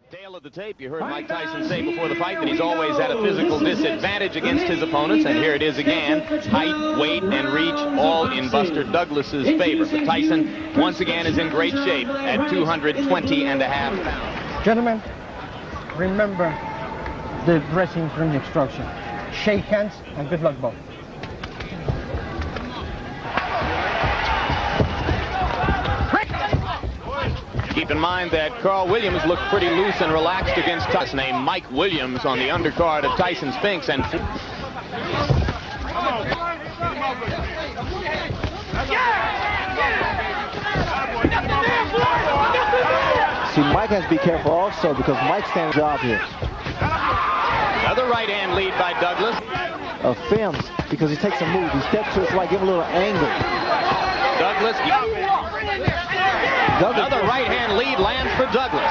Tail of the tape, you heard Mike Tyson say before the fight that he's always had a physical disadvantage against his opponents, and here it is again. Height, weight, and reach all in Buster Douglas's favor. But Tyson, once again, is in great shape at 220.5 pounds. Gentlemen, remember the dressing room instruction. Shake hands and good luck both. Keep in mind that Carl Williams looked pretty loose and relaxed against Tyson. Named Mike Williams on the undercard of Tyson Spinks. And see, Mike has to be careful also because Mike stands job here. Another right hand lead by Douglas. Films because he takes a move. He steps to his right, give him a little angle. Douglas. Another right hand lead lands for Douglas.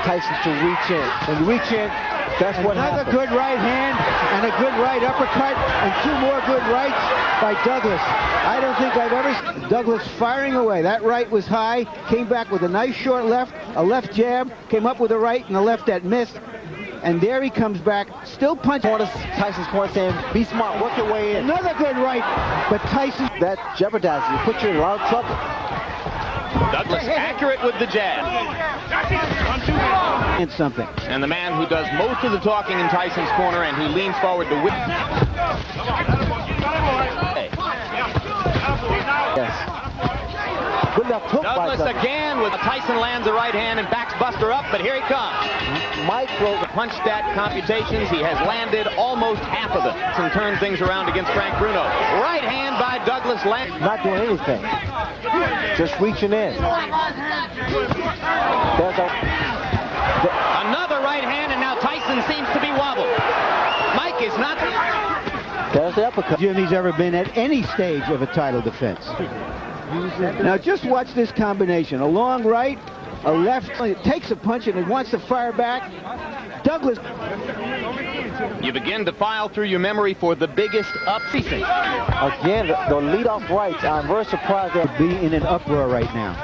Tyson to reach in. When you reach in, that's what happens. Another good right hand and a good right uppercut and two more good rights by Douglas. I don't think I've ever seen Douglas firing away. That right was high, came back with a nice short left, a left jab, came up with a right and a left that missed. And there he comes back, still punching. Tyson's corner saying, be smart, work your way in. Another good right, but Tyson... That jeopardizes you, put you in a lot of trouble. Douglas accurate with the jab. And something. And the man who does most of the talking in Tyson's corner and who leans forward to whip. Yes. Good enough hook Douglas by again with Tyson lands a right hand and backs Buster up, but here he comes. Mike wrote The punch stat computations, he has landed almost half of them and turned things around against Frank Bruno. Right hand by Douglas lands. not doing anything. Just reaching in. There's Another right hand, and now Tyson seems to be wobbled. Mike is not. there's the uppercut. Jimmy's ever been at any stage of a title defense. Now just watch this combination. A long right, a left, it takes a punch and it wants to fire back. Douglas. You begin to file through your memory for the biggest upseason. Again, the lead-off rights. I'm very surprised they'll Be in an uproar right now.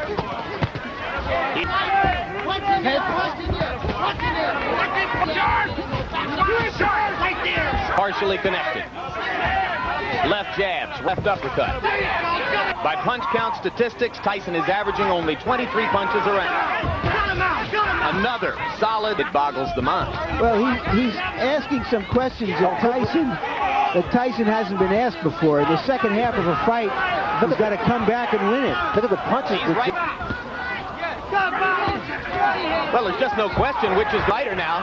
Partially connected. Left jabs, left uppercut. By punch count statistics, Tyson is averaging only 23 punches around. Another solid, it boggles the mind. Well, he's asking some questions of Tyson that Tyson hasn't been asked before. In the second half of a fight, he's got to come back and win it. Look at the punches. Right. Well, there's just no question which is lighter now.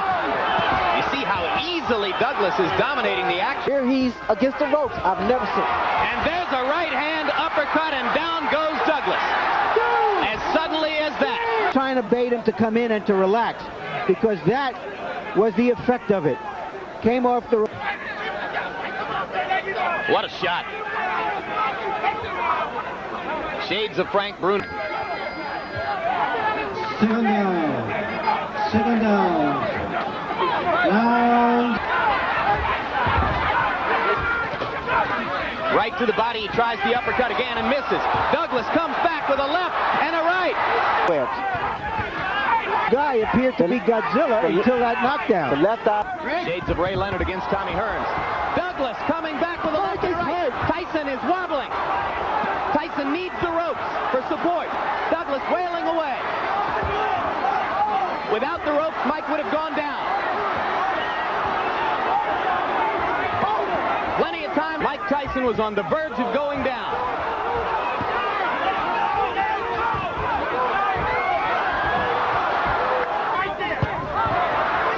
You see how easily Douglas is dominating the action. Here he's against the ropes. I've never seen. And there's a right hand uppercut, and down goes Douglas. As suddenly as that. Trying to bait him to come in and to relax, because that was the effect of it. Came off the... What a shot. Shades of Frank Bruno. Second down. Second down. Down. Right to the body, he tries the uppercut again and misses. Douglas comes back with a left and a right. Guy appeared to be Godzilla until that knockdown. The left eye. Shades of Ray Leonard against Tommy Hearns. Douglas coming back with a left and right. Tyson is wobbling. Tyson needs the ropes for support. Douglas wailing away. Without the ropes, Mike would have gone down. Plenty of time. Mike Tyson was on the verge of going down.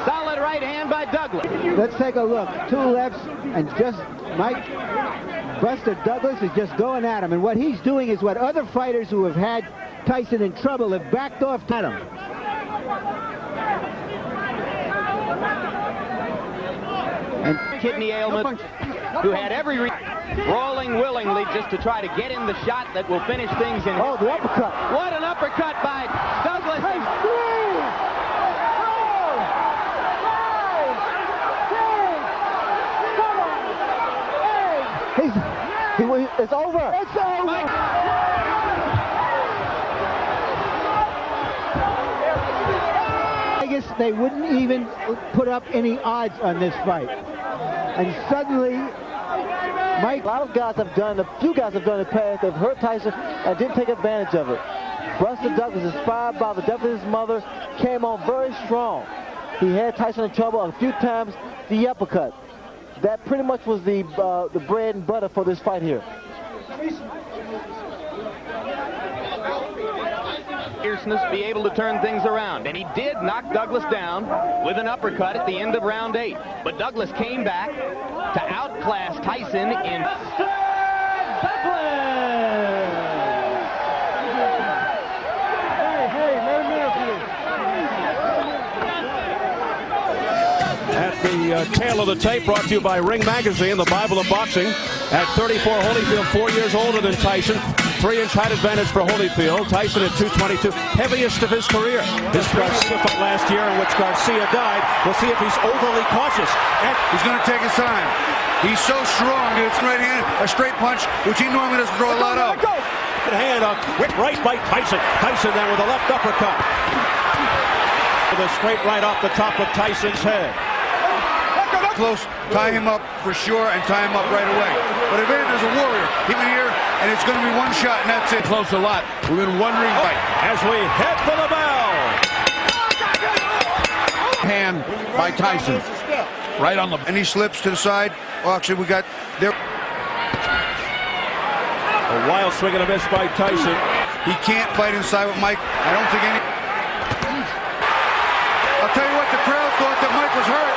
Solid right hand by Douglas. Let's take a look. Two lefts, and just Buster Douglas is just going at him. And what he's doing is what other fighters who have had Tyson in trouble have backed off at him. And kidney ailment, who had every rolling willingly just to try to get in the shot that will finish things in. Oh, the uppercut. What an uppercut by Douglas. It's over. It's over. Vegas they wouldn't even put up any odds on this fight. And suddenly, Mike... A lot of guys have done, a few guys have done in the past. They've hurt Tyson and didn't take advantage of it. Buster Douglas, inspired by the death of his mother, came on very strong. He had Tyson in trouble a few times, the uppercut. That pretty much was the bread and butter for this fight here. Fierceness, be able to turn things around, and he did knock Douglas down with an uppercut at the end of round 8. But Douglas came back to outclass Tyson in... At the tail of the tape, brought to you by Ring Magazine, the Bible of boxing. At 34, Holyfield 4 years older than Tyson. 3-inch height advantage for Holyfield. Tyson at 222, heaviest of his career. This Garcia fought last year in which Garcia died. We'll see if he's overly cautious. And he's going to take his time. He's so strong. It's right hand, a straight punch, which he normally doesn't throw a lot of. Hand up, quick right by Tyson. Tyson then with a left uppercut. With a straight right off the top of Tyson's head. Close, tie him up for sure and tie him up right away. But Evander's a warrior. He's here, and it's going to be one shot, and that's it. Close a lot. We've been wondering as we head for the bell. Hand by Tyson. Right on the... And he slips to the side. Well, actually, we got there. A wild swing and a miss by Tyson. He can't fight inside with Mike. I don't think any... I'll tell you what, the crowd thought that Mike was hurt.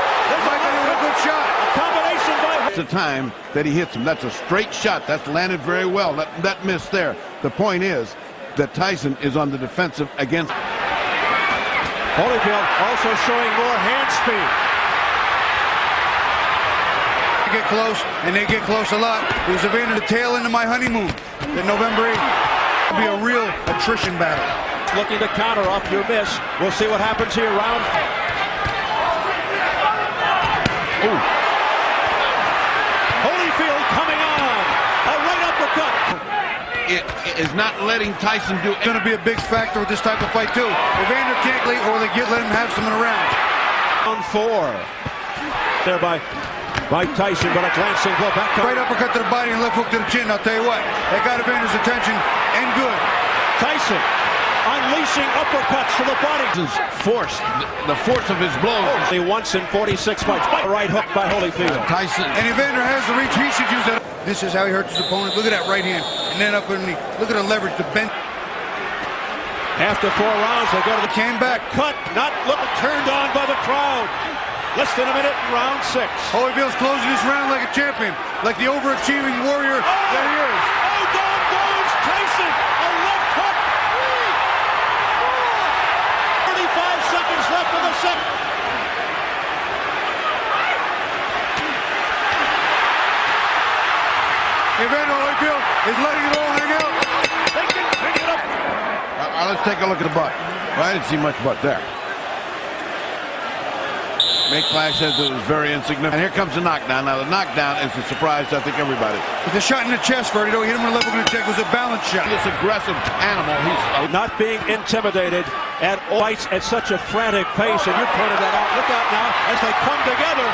Mike had a good shot. A combination by... It's the time that he hits him. That's a straight shot. That's landed very well. That miss there. The point is that Tyson is on the defensive against... Holyfield also showing more hand speed. They get close, and they get close a lot. It was Evander the tail into my honeymoon. That November 8th will be a real attrition battle. Looking to counter off your miss. We'll see what happens here. Round... Ooh. Holyfield coming on. A right uppercut. It is not letting Tyson do... It's going to be a big factor with this type of fight, too. Evander can't leave, or they let him have some in a round. Round 4. There by Tyson, but a glancing blow back. Right uppercut to the body and left hook to the chin. I'll tell you what, that got Evander's attention, and good. Tyson unleashing uppercuts to the body. Force, the force of his blows. Only once in 46 fights. Right hook by Holyfield. Tyson. And Evander has the reach. He should use that. This is how he hurts his opponent. Look at that right hand. And then up underneath. Look at the leverage, the bend. After 4 rounds, they go to the... Came back. Cut, not turned on by the crowd. Less than a minute in round 6. Holyfield's closing this round like a champion. Like the overachieving warrior that he is. Oh, down goes Tyson. A left hook. 35 seconds left in the second. Evander Holyfield is letting it all hang out. They can pick it up. Let's take a look at the butt. Well, I didn't see much butt there. Make Flash says it was very insignificant. And here comes the knockdown. Now, the knockdown is a surprise to, I think, everybody. It's a shot in the chest, Ferdy. He hit him with a left hook in the chest. It was a balance shot. This aggressive animal, he's... Not being intimidated at fights at such a frantic pace, and you pointed that out. Look out now as they come together.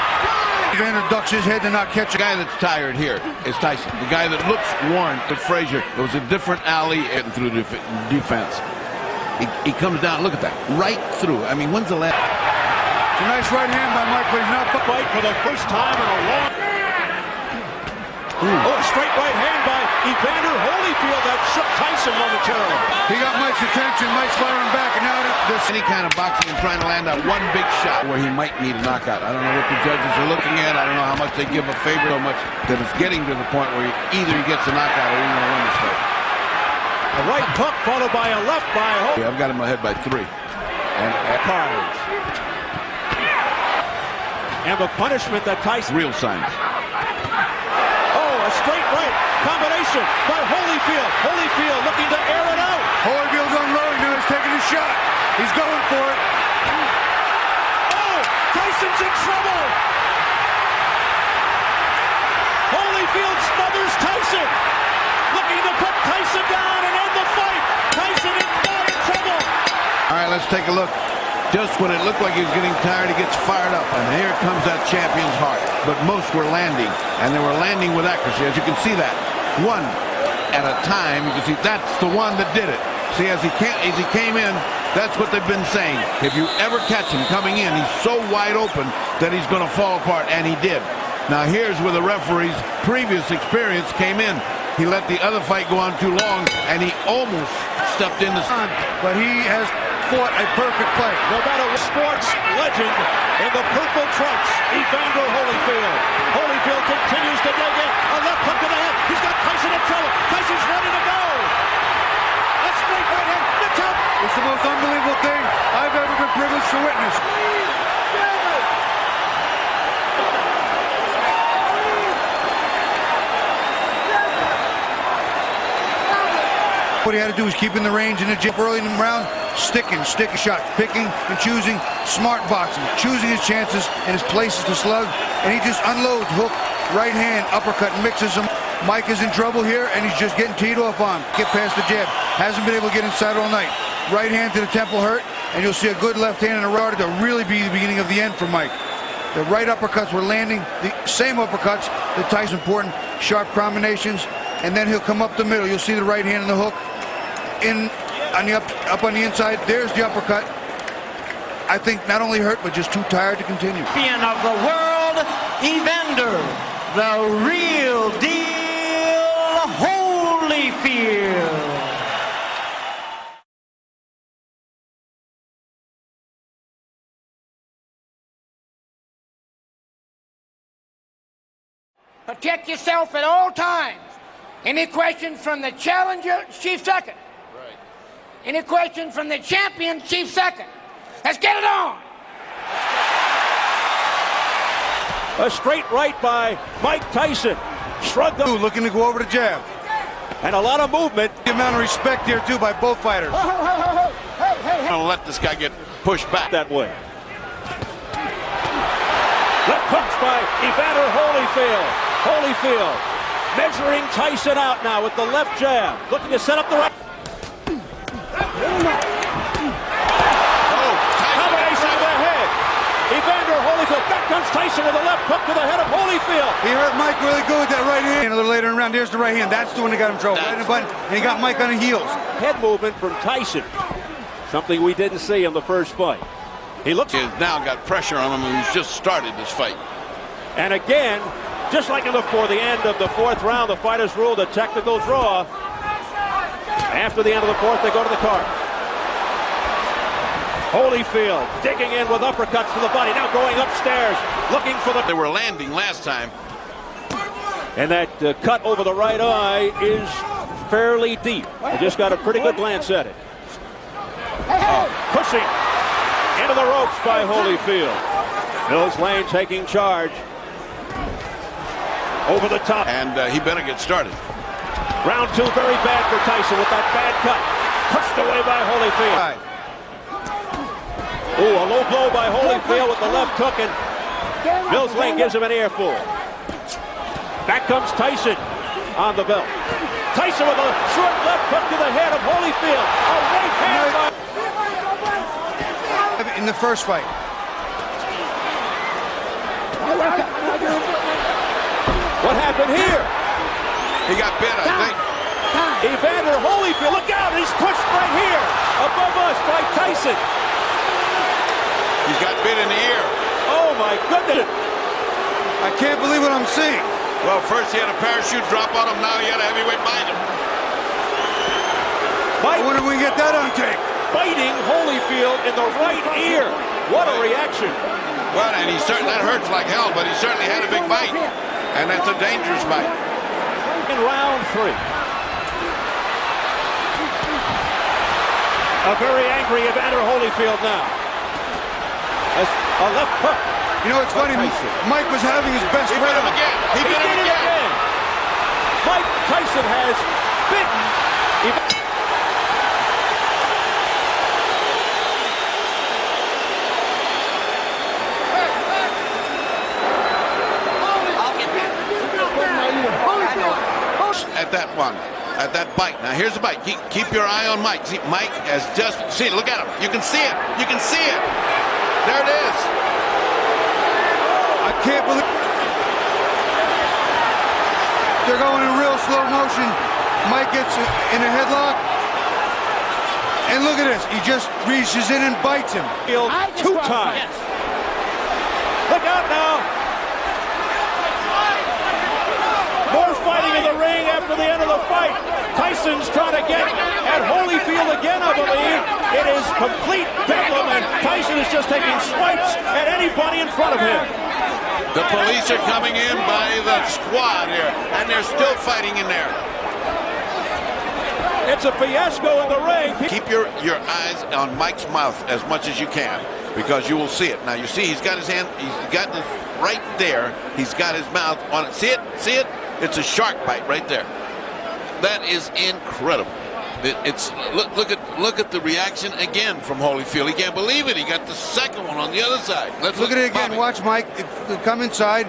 Evander ducks his head to not catch The guy that's tired here is Tyson. The guy that looks worn is Frazier. It was a different alley through the defense. He comes down, look at that, right through. I mean, when's the last... It's a nice right hand by Mike, but he's not... Fight for the first time in a long... Oh, a straight right hand by Evander Holyfield that shook Tyson momentarily. He got Mike's attention, Mike's firing back, and now this... Any kind of boxing and trying to land that one big shot where he might need a knockout. I don't know what the judges are looking at. I don't know how much they give a favor, so much that it's getting to the point where either he gets a knockout or he's going to win this fight. A right hook followed by a left by Holyfield. Yeah, I've got him ahead by 3. Cards. And the punishment that Tyson... Real signs. Oh, a straight right combination by Holyfield. Holyfield looking to air it out. Holyfield's unloading now. He's taking his shot. He's going for it. Oh, Tyson's in trouble. Holyfield smothers Tyson. Looking to put Tyson down and end the fight. Tyson is not in trouble. All right, let's take a look. Just when it looked like he was getting tired, he gets fired up. And here comes that champion's heart. But most were landing, and they were landing with accuracy. As you can see that. One at a time. You can see that's the one that did it. See, as he came in, that's what they've been saying. If you ever catch him coming in, he's so wide open that he's going to fall apart, and he did. Now here's where the referee's previous experience came in. He let the other fight go on too long, and he almost stepped in the sun. But he has fought a perfect fight. No matter what sports legend in the purple trunks, Evander Holyfield. Holyfield continues to dig in. A left hook to the head. He's got Tyson in trouble. Tyson's ready to go. A straight right hand. The top. It's the most unbelievable thing I've ever been privileged to witness. What he had to do was keep in the range in the jab early in the round, sticking shots, picking and choosing, smart boxing, choosing his chances and his places to slug, and he just unloads hook, right hand, uppercut, mixes them. Mike is in trouble here, and he's just getting teed off on. Get past the jab. Hasn't been able to get inside all night. Right hand to the temple hurt, and you'll see a good left hand in a row to really be the beginning of the end for Mike. The right uppercuts were landing, the same uppercuts that Tyson important, sharp combinations, and then he'll come up the middle. You'll see the right hand in the hook. In on the up on the inside, there's the uppercut. I think not only hurt, but just too tired to continue. Champion of the world, Evander, the real deal, Holyfield. Protect yourself at all times. Any questions from the challenger, chief second. Right. Any questions from the champion, chief second. Let's get it on. A straight right by Mike Tyson. Shrugged up. Looking to go over the jab. And a lot of movement. The amount of respect here, too, by both fighters. I'm going to let this guy get pushed back that way. Left hooks by Evander Holyfield. Holyfield measuring Tyson out now with the left jab. Looking to set up the right. Combination to the head. Evander Holyfield. Back comes Tyson with a left hook to the head of Holyfield. He hurt Mike really good with that right hand. A little later in the round, there's the right hand. That's the one that got him trouble. Right in the button, and he got Mike on the heels. Head movement from Tyson. Something we didn't see in the first fight. He looks. He's now got pressure on him, and he's just started this fight. And again, just like the end of the fourth round, the fighters ruled a technical draw. After the end of the fourth, they go to the card. Holyfield digging in with uppercuts to the body. Now going upstairs, looking for the... They were landing last time. And that cut over the right eye is fairly deep. I just got a pretty good glance at it. Pushing into the ropes by Holyfield. Mills Lane taking charge. Over the top. And he better get started. Round two, very bad for Tyson with that bad cut. Pushed away by Holyfield. Ooh, a low blow by Holyfield with the left hook, and Mills Lane gives him an earful. Back comes Tyson on the belt. Tyson with a short left hook to the head of Holyfield. A right hand by... In the first fight. What happened here? He got bit, I think. Evander Holyfield, look out, he's pushed right here, above us by Tyson. He's got bit in the ear. Oh my goodness. I can't believe what I'm seeing. Well, first he had a parachute drop on him, now he had a heavyweight bind him. I wonder if we can get that on tape. Biting Holyfield in the right ear. What a reaction. Well, and that hurts like hell, but he certainly had a big bite. And that's a dangerous bite. In round three. A very angry Evander Holyfield now. A left hook. You know, it's funny. Mike was having his best He bit him again. He bit him again. Mike Tyson has bitten. At that one. at that bite. Now here's the bite. Keep your eye on Mike. See, Mike has just, see, look at him. You can see it. You can see it. There it is. I can't believe they're going in real slow motion. Mike gets in a headlock. And look at this. He just reaches in and bites him. 2 times. Look out now. More fighting in the ring after the end of the fight. Tyson's trying to get at Holyfield again, I believe. It is complete bedlam, and Tyson is just taking swipes at anybody in front of him. The police are coming in by the squad here, and they're still fighting in there. It's a fiasco in the ring. Keep your eyes on Mike's mouth as much as you can, because you will see it. Now you see he's got his hand, he's got it right there. He's got his mouth on it. See it? See it? It's a shark bite right there. That is incredible. It's look at the reaction again from Holyfield. He can't believe it. He got the second one on the other side. Let's Look at it again. Bobby. Watch, Mike. Come inside.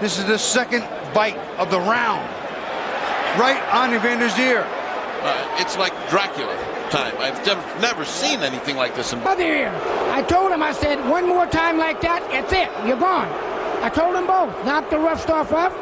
This is the second bite of the round. Right on Evander's ear. It's like Dracula time. I've never seen anything like this. Other ear. I told him, I said, one more time like that, that's it. You're gone. I told them both. Knocked the rough stuff up,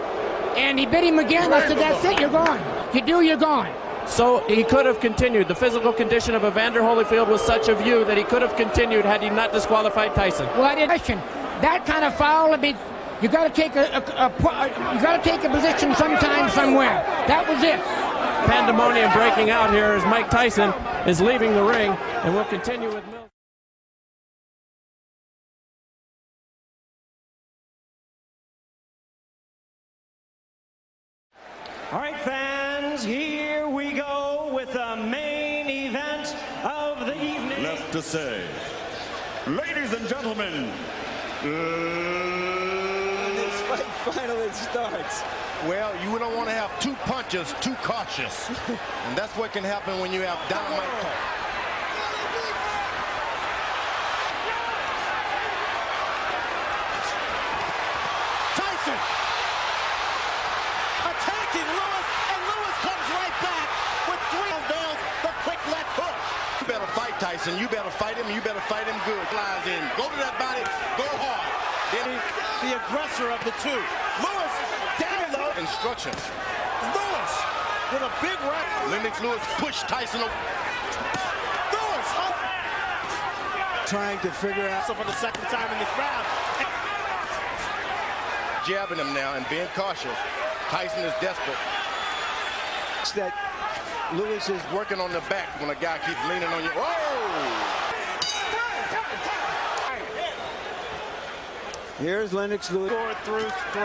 and he bit him again. I said, that's it. You're gone. You do, you're gone. So he could have continued. The physical condition of Evander Holyfield was such a view that he could have continued had he not disqualified Tyson. Well, I didn't question that kind of foul. I mean, you got to take a position sometime, somewhere. That was it. Pandemonium breaking out here as Mike Tyson is leaving the ring, and we'll continue with Mills. All right, fans, here we go with the main event of the evening. Left to say, ladies and gentlemen, This fight finally starts. Well, you don't want to have two punches too cautious. And that's what can happen when you have dynamite talk. Tyson attacking Lewis, and Lewis comes right back with 3 unveils the quick left hook. You better fight Tyson. You better fight him. You better fight him good. Flies in. Go to that body. Go hard. Then The aggressor of the two. Lewis down low. instructions. Lewis with a big right. Lennox Lewis pushed Tyson. Lewis Trying to figure out. for the second time in this round. Jabbing him now and being cautious. Tyson is desperate. That Lewis is Working on the back when a guy keeps leaning on you. Whoa! Here's Lennox Lewis. 4 through 3.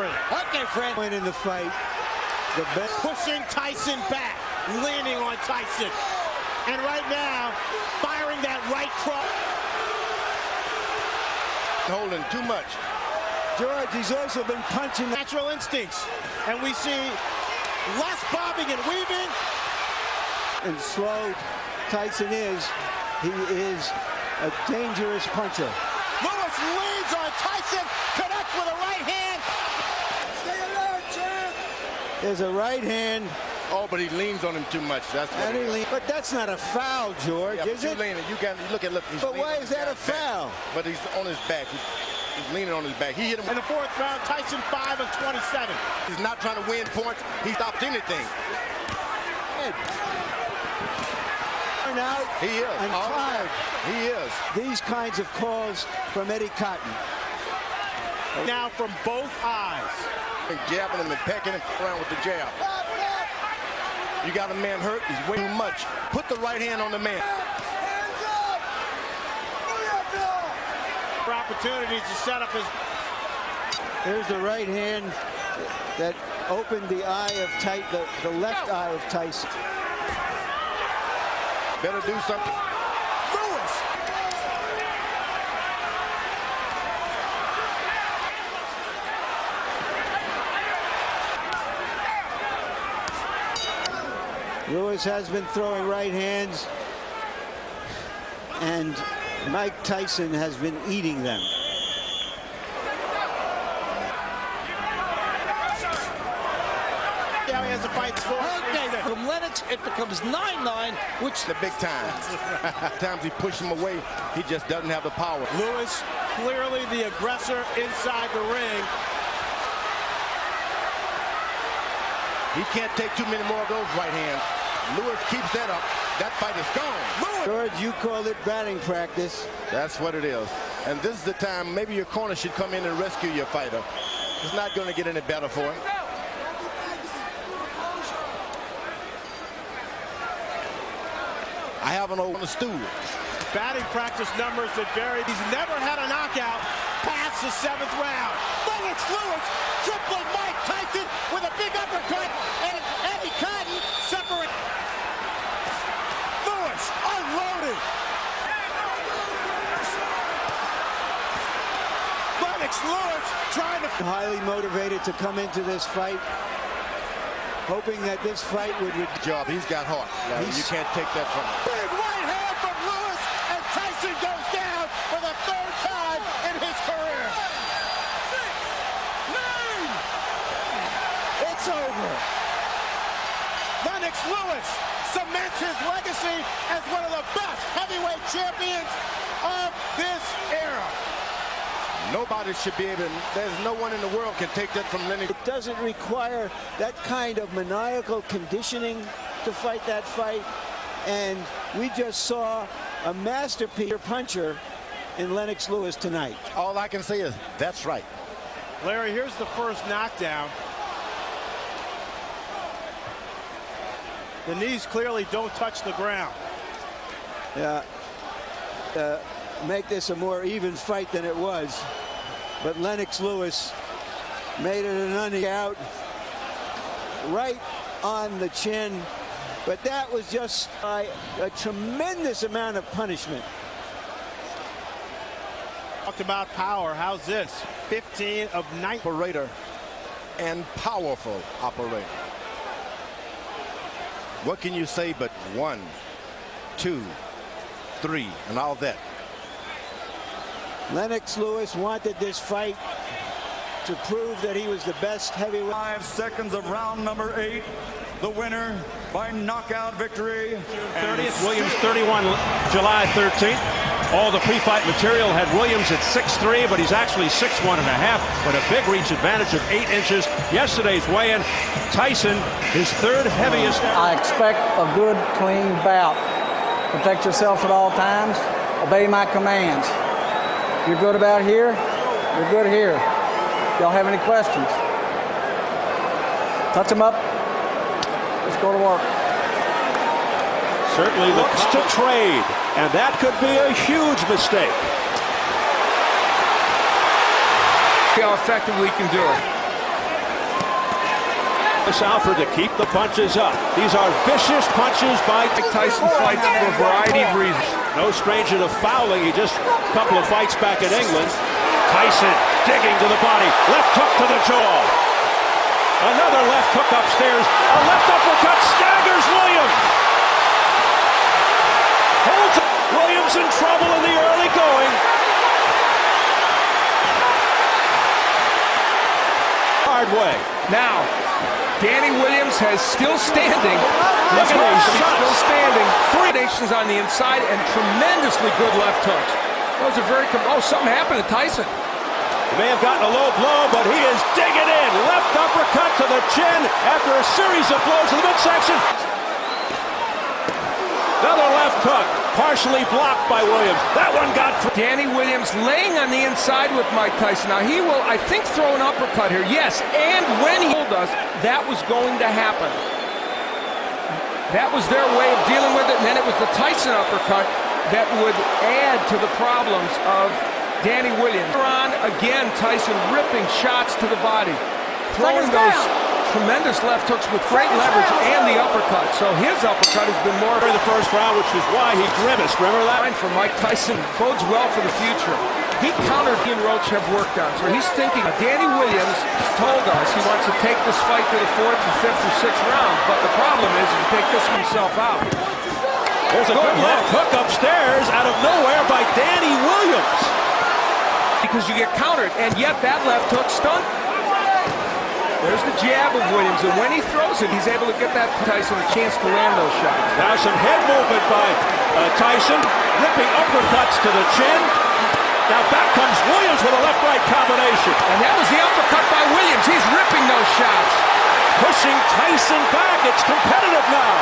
Okay, friend. Point in the fight. The best. Pushing Tyson back, leaning on Tyson. And right now, firing that right cross. Holding too much. George, he's also been punching. Natural instincts. And we see less bobbing and weaving. And slow Tyson is. He is a dangerous puncher. Lewis leads on Tyson. Connect with a right hand. Stay alert, champ. There's a right hand. Oh, but he leans on him too much. That's what And it he is. lean, but that's not a foul, George, Yeah, is but it? you leaning. You got. Look at. Look. He's But leaning why on is his that a guy's back. foul? But he's on his back. He's leaning on his back. He hit him. In the 4th round, Tyson 5 of 27. He's not trying to win points. He stopped anything. Out He is. and All tired. He is. These kinds of calls from Eddie Cotton. Now from both eyes. And jabbing him and pecking him around with the jab. You got a man hurt. He's way too much. Put the right hand on the man. For opportunities to set up his. There's the right hand that opened the eye of the left eye of Tyson. Better do something. Lewis. Lewis has been throwing right hands, and Mike Tyson has been eating them. Now he has to fight Okay, from Lennox, it becomes 9-9, which the big times. Times he pushed him away, he just doesn't have the power. Lewis, clearly the aggressor inside the ring. He can't take too many more of those right hands. Lewis keeps that up. That fight is gone. George, you called it batting practice. That's what it is. And this is the time maybe your corner should come in and rescue your fighter. It's not going to get any better for him. I have an old on the stool. Batting practice numbers that vary. He's never had a knockout past the 7th round. Lennox Lewis tripled Mike Tyson with a big uppercut, and Eddie Cotton separate. Lewis unloaded. Lennox Lewis trying to... Highly motivated to come into this fight, hoping that this fight would... Job. He's got heart. You can't take that from him. Big right hand from Lewis, and Tyson goes down for the 3rd time in his career. 6, 9. It's over. Lennox Lewis cements his legacy as one of the best heavyweight champions of this era. Nobody should be able to, there's no one in the world can take that from Lennox. It doesn't require that kind of maniacal conditioning to fight that fight. And we just saw a masterpiece puncher in Lennox Lewis tonight. All I can say is, that's right. Larry, here's the first knockdown. The knees clearly don't touch the ground. Yeah. Make this a more even fight than it was. But Lennox Lewis made it an out right on the chin. But that was just a tremendous amount of punishment. Talked about power. How's this? 15 of 9. Operator and powerful operator. What can you say but 1, 2, 3, and all that? Lennox Lewis wanted this fight to prove that he was the best heavyweight. 5 seconds of round number 8. The winner by knockout victory. 30th, Williams 31, July 13th. All the pre-fight material had Williams at 6'3", but he's actually 6'1 and a half, with a big reach advantage of 8 inches. Yesterday's weigh-in, Tyson, his 3rd heaviest. I expect a good, clean bout. Protect yourself at all times. Obey my commands. You're good about here, you're good here. Y'all have any questions? Touch them up. Let's go to work. Certainly looks to trade, and that could be a huge mistake. See how effectively he can do it. Alford to keep the punches up. These are vicious punches by Tyson fights for a variety of reasons. No stranger to fouling. He just a couple of fights back in England. Tyson digging to the body. Left hook to the jaw. Another left hook upstairs. A left uppercut staggers Williams. Holds Williams in trouble in the early going. Hard way. Now, Danny Williams has still standing. Look at these shots. Still standing. 3 nations on the inside and tremendously good left hooks. That was a very something happened to Tyson. He may have gotten a low blow, but he is digging in. Left uppercut to the chin after a series of blows to the midsection. Another left hook, partially blocked by Williams. That one got through. Danny Williams laying on the inside with Mike Tyson. Now he will, I think, throw an uppercut here. Yes, and when he told us that was going to happen. That was their way of dealing with it, and then it was the Tyson uppercut that would add to the problems of Danny Williams. On again, Tyson ripping shots to the body, throwing those tremendous left hooks with great leverage and the uppercut. So his uppercut has been more in the first round, which is why he grimaced. Remember that? For Mike Tyson bodes well for the future. He countered Ian Roach have worked on, so he's thinking. Danny Williams told us he wants to take this fight to the 4th and 5th or 6th round, but the problem is he take this himself out. There's a good left hook upstairs out of nowhere by Danny Williams. Because you get countered, and yet that left hook stunned. There's the jab of Williams, and when he throws it, he's able to get that Tyson a chance to land those shots. Now some head movement by Tyson, ripping uppercuts to the chin. Now back comes Williams with a left-right combination. And that was the uppercut by Williams. He's ripping those shots. Pushing Tyson back. It's competitive now.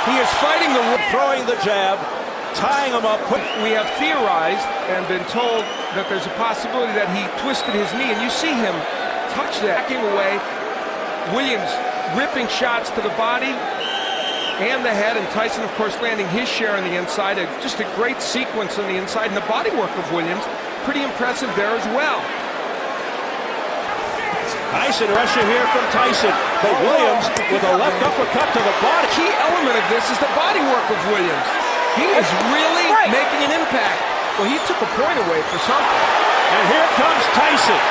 He is fighting the throwing the jab, tying him up. We have theorized and been told that there's a possibility that he twisted his knee, and you see him touch that, backing away. Williams ripping shots to the body and the head, and Tyson, of course, landing his share on the inside. Just a great sequence on the inside, and the body work of Williams, pretty impressive there as well. Tyson rushing here from Tyson, but Williams with a left uppercut to the body. Key element of this is the body work of Williams. He is really making an impact. Well, he took a point away for something. And here comes Tyson.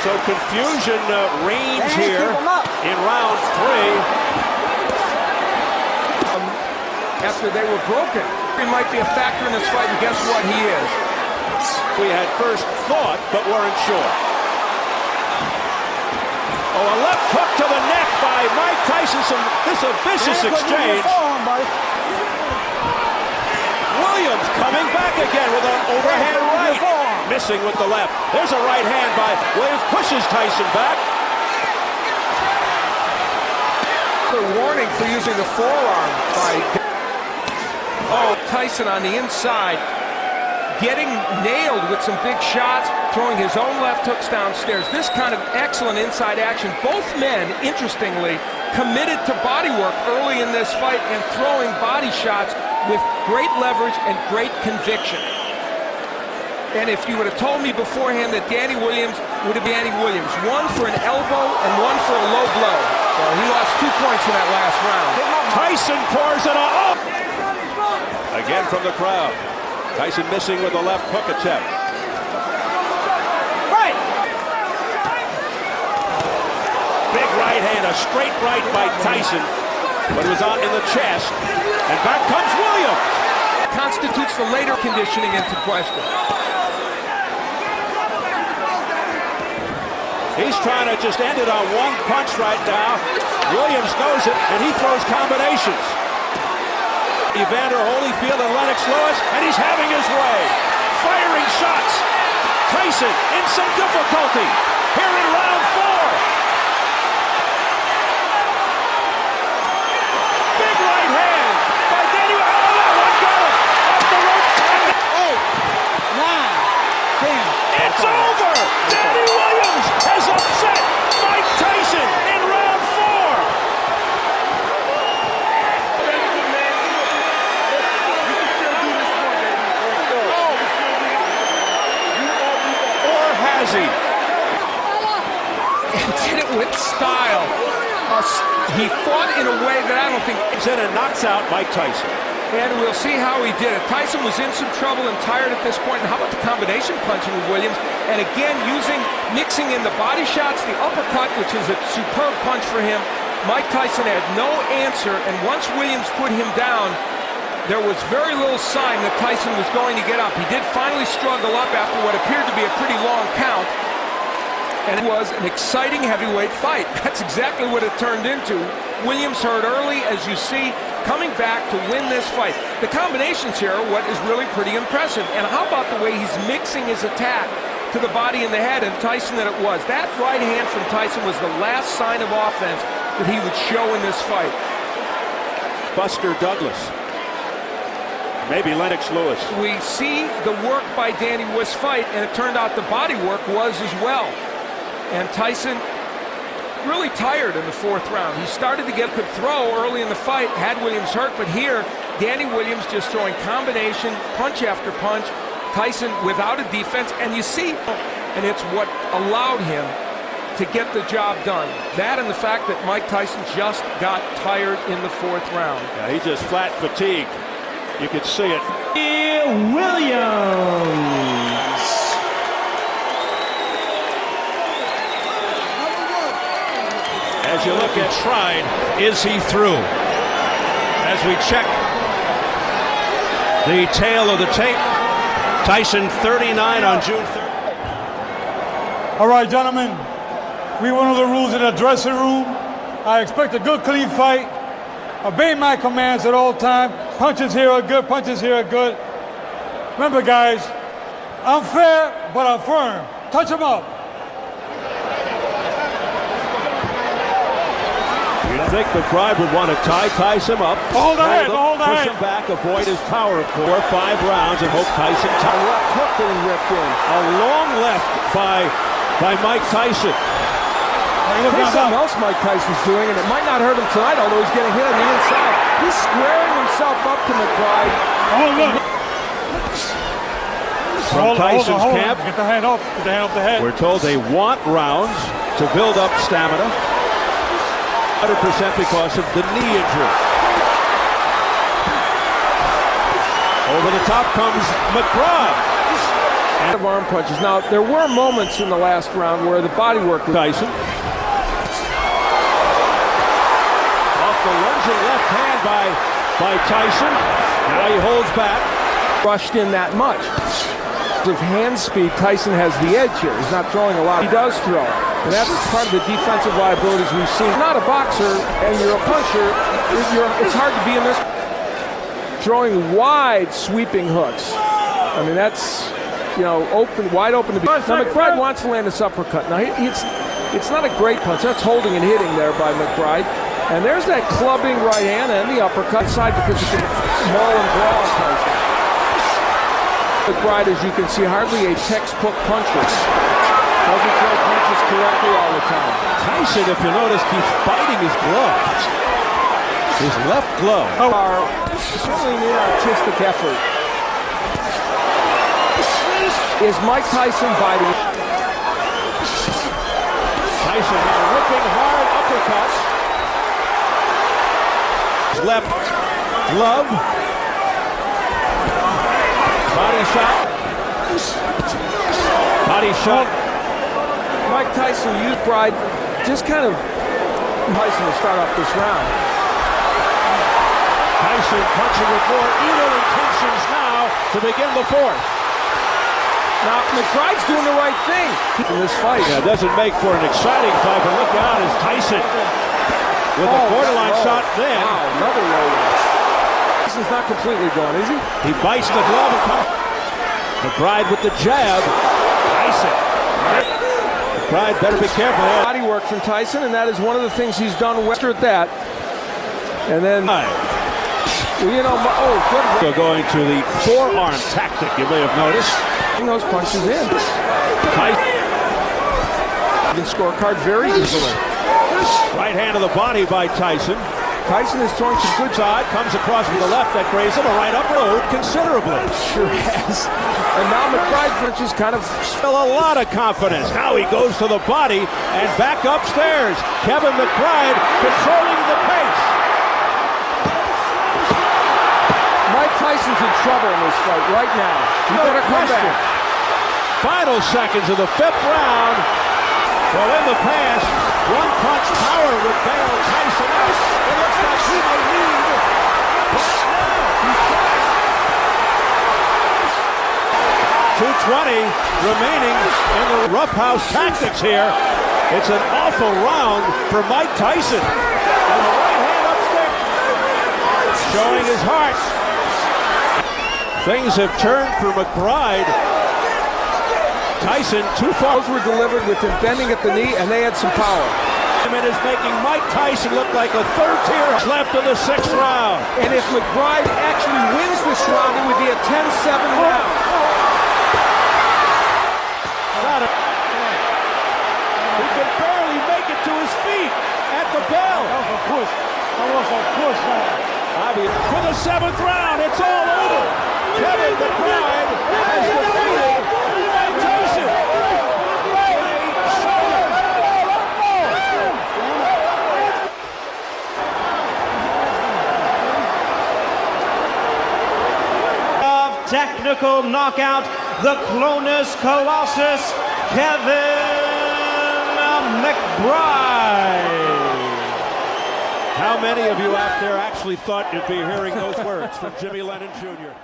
So confusion reigns here in round 3. After they were broken, he might be a factor in this fight, and guess what? He is. We had first thought, but weren't sure. Oh, a left hook to the neck by Mike Tyson. This is a vicious exchange. Williams coming back again with an overhand right. Missing with the left. There's a right hand by Williams. Pushes Tyson back. The warning for using the forearm by Tyson on the inside. Getting nailed with some big shots, throwing his own left hooks downstairs. This kind of excellent inside action. Both men, interestingly, committed to body work early in this fight and throwing body shots with great leverage and great conviction. And if you would have told me beforehand that Danny Williams would have been Danny Williams, one for an elbow and one for a low blow. Well, he lost 2 points in that last round. Tyson pours it on. Again from the crowd. Tyson missing with a left hook attempt. Right. Big right hand, a straight right by Tyson, but it was out in the chest. And back comes Williams. Constitutes the later conditioning into question. He's trying to just end it on one punch right now. Williams knows it, and he throws combinations. Evander Holyfield and Lennox Lewis, and he's having his way. Firing shots. Tyson in some difficulty here in round 4. Big right hand by Danny. Oh, that one got him off the ropes. 8, 9, 10. It's over. Danny Williams has upset Mike Tyson in round 4. And did it with style. He fought in a way that I don't think... And knocks out Mike Tyson. And we'll see how he did it. Tyson was in some trouble and tired at this point. And how about the combination punching with Williams? And again, mixing in the body shots, the uppercut, which is a superb punch for him. Mike Tyson had no answer. And once Williams put him down, there was very little sign that Tyson was going to get up. He did finally struggle up after what appeared to be a pretty long count. And it was an exciting heavyweight fight. That's exactly what it turned into. Williams hurt early, as you see, coming back to win this fight. The combinations here are what is really pretty impressive. And how about the way he's mixing his attack to the body and the head, and Tyson that it was. That right hand from Tyson was the last sign of offense that he would show in this fight. Buster Douglas. Maybe Lennox Lewis. We see the work by Danny in this fight, and it turned out the body work was as well. And Tyson really tired in the 4th round. He started to get good throw early in the fight, had Williams hurt, but here, Danny Williams just throwing combination, punch after punch. Tyson without a defense, and you see, and it's what allowed him to get the job done. That and the fact that Mike Tyson just got tired in the 4th round. Yeah, he's just flat fatigued. You could see it. Williams. As you look at Shrine, is he through? As we check The tail of the tape. Tyson 39 on June 3rd. All right, gentlemen, we went over the rules in the dressing room. I expect a good, clean fight. Obey my commands at all times. Punches here are good, punches here are good. Remember, guys, I'm fair, but I'm firm. Touch him up. You'd think McBride would want to tie Tyson up. Hold the head, push him back, avoid his power of 4 or 5 rounds, and hope Tyson ties. Left hook getting ripped in. A long left by Mike Tyson. There's something else Mike Tyson's doing, and it might not hurt him tonight, although he's getting hit on the inside. He's squaring himself up to McBride. Oh, look. From Tyson's camp, get the hand off. Get the hand off the head. We're told they want rounds to build up stamina. 100% because of the knee injury. Over the top comes McBride. Of arm punches. Now, there were moments in the last round where the body work was Tyson. Off the lunging left hand by Tyson. Now he holds back. Rushed in that much. Of hand speed, Tyson has the edge here. He's not throwing a lot. He does throw. And that's part of the defensive liabilities we've seen. Not a boxer and you're a puncher, it's hard to be in this. Throwing wide sweeping hooks. I mean, that's, you know, wide open to be. Now, McBride wants to land this uppercut. Now, it's not a great punch. That's holding and hitting there by McBride. And there's that clubbing right hand and the uppercut side because he can maul and brawl Tyson. McBride, as you can see, hardly a textbook puncher. Doesn't throw punches correctly all the time. Tyson, if you notice, keeps biting his glove. His left glove. Certainly need artistic effort. Is Mike Tyson biting? Tyson now ripping hard uppercut. Left glove. Body shot. Body shot. Mike Tyson used McBride just kind of Tyson to start off this round. Tyson punching with more evil intentions now to begin the 4th. Now, McBride's doing the right thing in this fight. Yeah, it doesn't make for an exciting fight, but look out as Tyson with a borderline shot then. Wow, another low one. Tyson's not completely gone, is he? He bites the glove and comes. McBride with the jab. Tyson. McBride better be careful here. Body work from Tyson, and that is one of the things he's done well at that. And then, well, you know, good. So going to the forearm tactic, you may have noticed. Those punches in. Tyson. Scorecard very easily. Right hand to the body by Tyson. Tyson is throwing some good side, comes across with the left that grazes him, a right uppercut considerably. Sure has. And now McBride punches kind of still a lot of confidence. Now he goes to the body and back upstairs. Kevin McBride controlling the pace. Mike Tyson's in trouble in this fight right now. He better come back. Final seconds of the 5th round. Well, in the past, one punch power would bail Tyson out. It looks like he may lead. But now he's shot. 2:20 remaining in the roughhouse tactics here. It's an awful round for Mike Tyson. And the right hand upstairs, showing his heart. Things have turned for McBride. Tyson, too far. Those were delivered with him bending at the knee, and they had some power. It is making Mike Tyson look like a 3rd tier left in the 6th round. And if McBride actually wins this round, it would be a 10-7 round. He can barely make it to his feet at the bell. That was a push. That was a push. For the 7th round, it's all over. Kevin McBride has defeated Mike Tyson. Technical knockout, the Clonus Colossus, Kevin McBride. How many of you out there actually thought you'd be hearing those words from Jimmy Lennon Jr.?